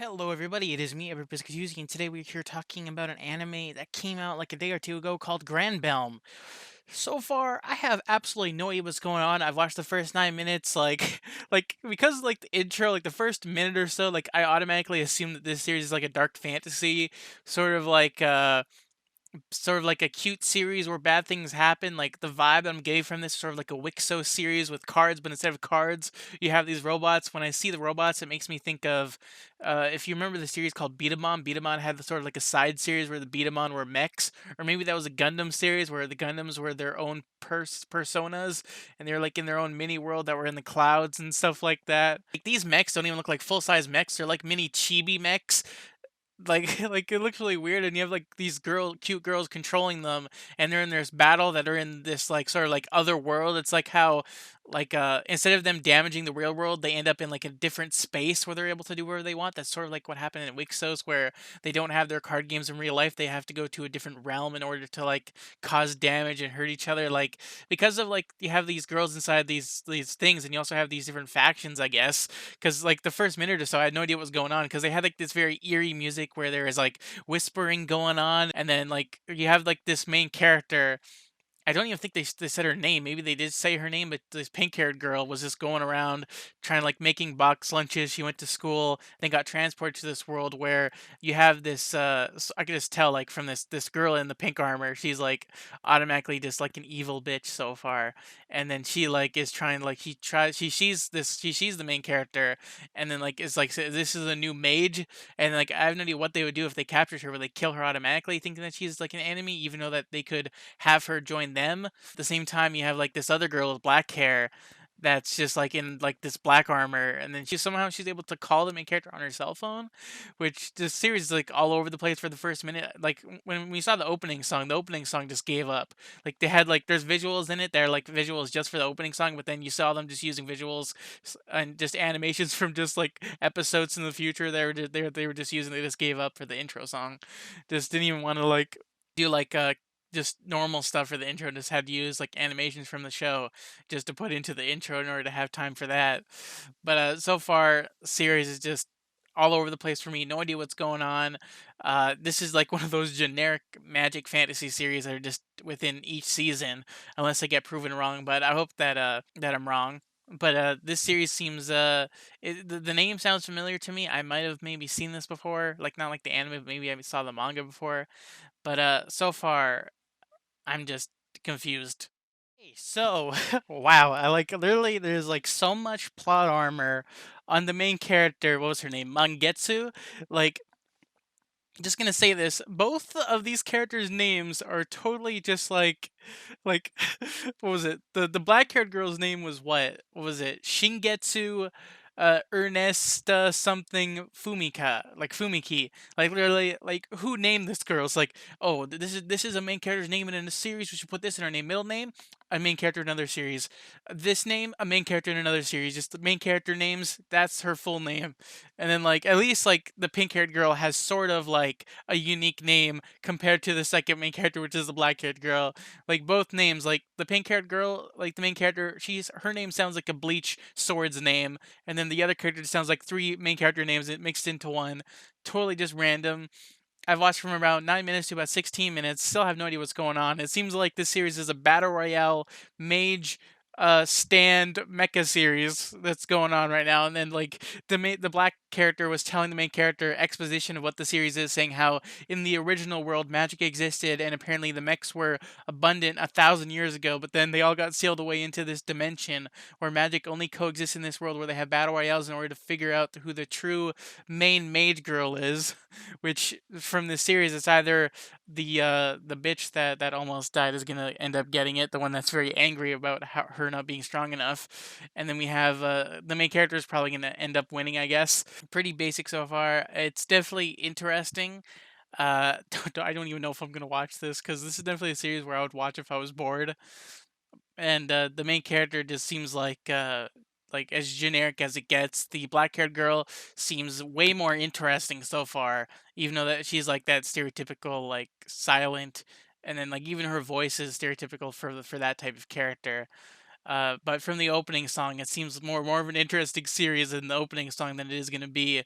Hello, everybody. It is me, Everbiscuit, and today we're here talking about an anime that came out like a day or two ago called Granbelm. So far, I have absolutely no idea what's going on. I've watched the first 9 minutes, because like the intro, like the first minute or so, like I automatically assume that this series is like a dark fantasy, sort of like sort of like a cute series where bad things happen. Like the vibe I'm getting from this is sort of like a Wixo series with cards, but instead of cards, you have these robots. When I see the robots, it makes me think of if you remember the series called Beat 'em On. Beat 'em On had the sort of like a side series where the Beat 'em On were mechs, or maybe that was a Gundam series where the Gundams were their own personas and they're like in their own mini world that were in the clouds and stuff like that. Like these mechs don't even look like full size mechs; they're like mini chibi mechs like like it looks really weird, and you have like these cute girls controlling them, and they're in this battle that are in this like sort of like other world. It's like how instead of them damaging the real world, they end up in like a different space where they're able to do whatever they want. That's sort of like what happened in Wixos, where they don't have their card games in real life. They have to go to a different realm in order to like cause damage and hurt each other. Like because of like you have these girls inside these things, and you also have these different factions, I guess. Because like the first minute or so, I had no idea what was going on because they had like this very eerie music where there is like whispering going on, and then like you have like this main character. I don't even think they said her name. Maybe they did say her name, but this pink-haired girl was just going around trying like making box lunches. She went to school, then got transported to this world where you have this. I could just tell like from this girl in the pink armor, she's like automatically just like an evil bitch so far. And then she like is trying like she sees the main character, and then like is like this is a new mage, and like I have no idea what they would do if they captured her. Would they kill her automatically, thinking that she's like an enemy, even though that they could have her join them. At the same time, you have like this other girl with black hair that's just like in like this black armor, and then she's able to call the main character on her cell phone, which the series is like all over the place for the first minute. Like when we saw the opening song just gave up. Like they had like there's visuals in it, they're like visuals just for the opening song, but then you saw them just using visuals and just animations from just like episodes in the future. They were just using. They just gave up for the intro song. Just didn't even want to like do like just normal stuff for the intro, just had to use like animations from the show just to put into the intro in order to have time for that. But so far, series is just all over the place for me. No idea what's going on. This is like one of those generic magic fantasy series that are just within each season, unless I get proven wrong. But I hope that I'm wrong. But this series seems the name sounds familiar to me. I might have maybe seen this before, like not like the anime, but maybe I saw the manga before. But so far I'm just confused. Hey, so, wow, I like literally there's like so much plot armor on the main character. What was her name? Mangetsu. Like, just gonna say this. Both of these characters' names are totally just like, what was it? The black haired girl's name was what? What was it? Shingetsu, Ernesta something Fumika, like Fumiki. Like literally, like who named this girl? It's like, oh, this is a main character's name in a series. We should put this in our name. Middle name, a main character in another series. This name, a main character in another series. Just the main character names. That's her full name. And then like at least like the pink haired girl has sort of like a unique name compared to the second main character, which is the black haired girl. Like both names, like the pink haired girl, like the main character, she's her name sounds like a Bleach sword's name, and then the other character sounds like three main character names mixed into one. Totally just random. I've watched from about 9 minutes to about 16 minutes. Still have no idea what's going on. It seems like this series is a battle royale mage stand mecha series that's going on right now. And then like the black character was telling the main character exposition of what the series is, saying how in the original world magic existed, and apparently the mechs were abundant 1,000 years ago, but then they all got sealed away into this dimension where magic only coexists in this world, where they have battle royales in order to figure out who the true main mage girl is. Which from the series, it's either the bitch that almost died is gonna end up getting it, the one that's very angry about her not being strong enough, and then we have the main character is probably gonna end up winning, I guess. Pretty basic so far. It's definitely interesting. I don't even know if I'm gonna watch this because this is definitely a series where I would watch if I was bored, and the main character just seems like as generic as it gets. The black-haired girl seems way more interesting so far, even though that she's like that stereotypical like silent, and then like even her voice is stereotypical for that type of character. But from the opening song, it seems more of an interesting series in the opening song than it is going to be.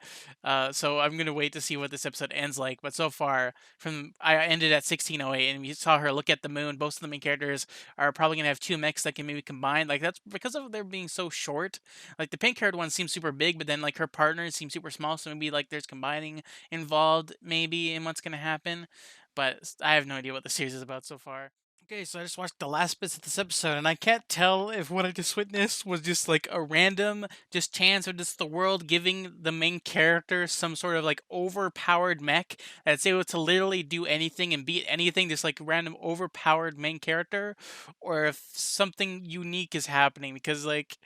So I'm going to wait to see what this episode ends like. But so far, from I ended at 1608, and we saw her look at the moon. Both of the main characters are probably going to have two mechs that can maybe combine. Like that's because of their being so short. Like the pink-haired one seems super big, but then like her partners seem super small. So maybe like there's combining involved, maybe in what's going to happen. But I have no idea what the series is about so far. Okay, so I just watched the last bits of this episode, and I can't tell if what I just witnessed was just like a random, just chance, or just the world giving the main character some sort of like overpowered mech that's able to literally do anything and beat anything, just like random overpowered main character, or if something unique is happening because like,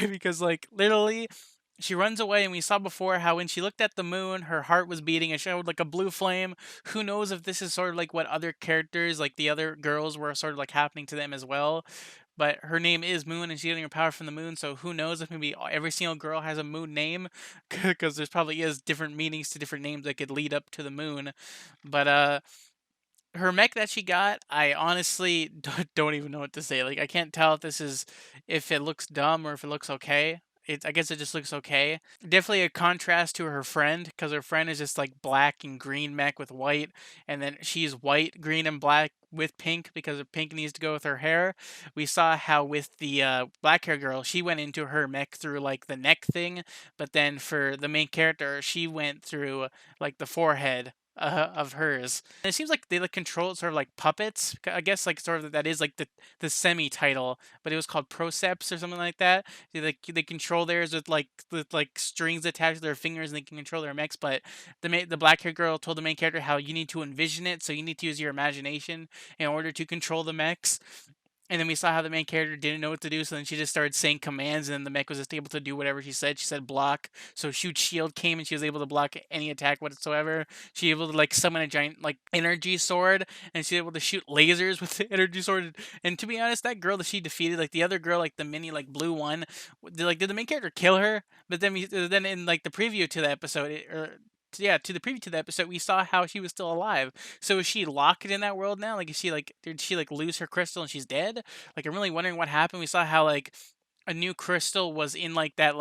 because like literally she runs away, and we saw before how when she looked at the moon, her heart was beating and showed like a blue flame. Who knows if this is sort of like what other characters, like the other girls, were sort of like happening to them as well. But her name is Moon, and she's getting her power from the moon. So who knows if maybe every single girl has a moon name, because there's probably is different meanings to different names that could lead up to the moon. But her mech that she got, I honestly don't even know what to say. Like I can't tell if this is if it looks dumb or if it looks okay. I guess it just looks okay. Definitely a contrast to her friend because her friend is just like black and green mech with white, and then she's white, green, and black with pink because the pink needs to go with her hair. We saw how with the black hair girl, she went into her mech through like the neck thing, but then for the main character, she went through like the forehead of hers. And it seems like they like control it sort of like puppets. I guess like sort of that is like the semi title, but it was called Proceps or something like that. They control theirs with like strings attached to their fingers, and they can control their mechs. But the black hair girl told the main character how you need to envision it, so you need to use your imagination in order to control the mechs. And then we saw how the main character didn't know what to do, so then she just started saying commands, and then the mech was just able to do whatever she said. She said block, so shoot shield came, and she was able to block any attack whatsoever. She was able to like summon a giant like energy sword, and she was able to shoot lasers with the energy sword. And to be honest, that girl that she defeated, like the other girl, like the mini like blue one, did the main character kill her? But then in like the preview to the episode, yeah, to the preview to the episode, we saw how she was still alive. So is she locked in that world now? Like, is she like, did she like lose her crystal and she's dead? Like, I'm really wondering what happened. We saw how like a new crystal was in like that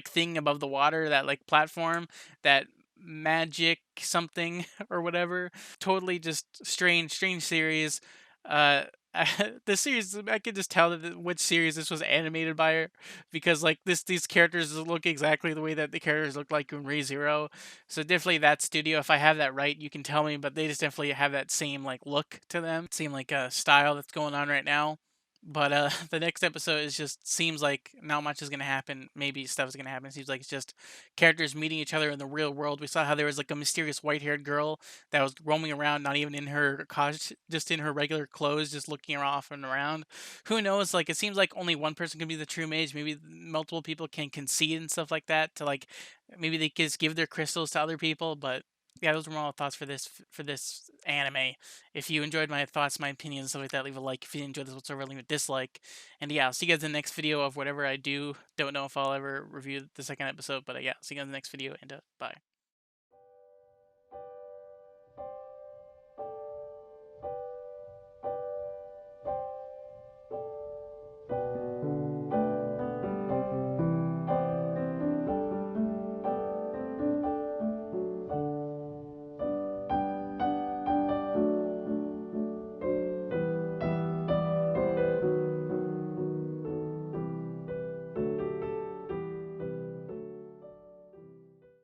thing above the water, that like platform, that magic something or whatever. Totally just strange series. Uh, the series, I could just tell that which series this was animated by her, because like these characters look exactly the way that the characters look like in ReZero. So definitely that studio. If I have that right, you can tell me. But they just definitely have that same like look to them, same like style that's going on right now. But the next episode is just seems like not much is gonna happen. Maybe stuff is gonna happen. It seems like it's just characters meeting each other in the real world. We saw how there was like a mysterious white-haired girl that was roaming around, not even in her costume, just in her regular clothes, just looking off and around. Who knows? Like it seems like only one person can be the true mage. Maybe multiple people can concede and stuff like that to like maybe they just give their crystals to other people. But yeah, those were my thoughts for this anime. If you enjoyed my thoughts, my opinions, stuff like that, leave a like. If you enjoyed this whatsoever, leave a dislike. And yeah, I'll see you guys in the next video of whatever I do. Don't know if I'll ever review the second episode, but yeah, see you guys in the next video, and bye.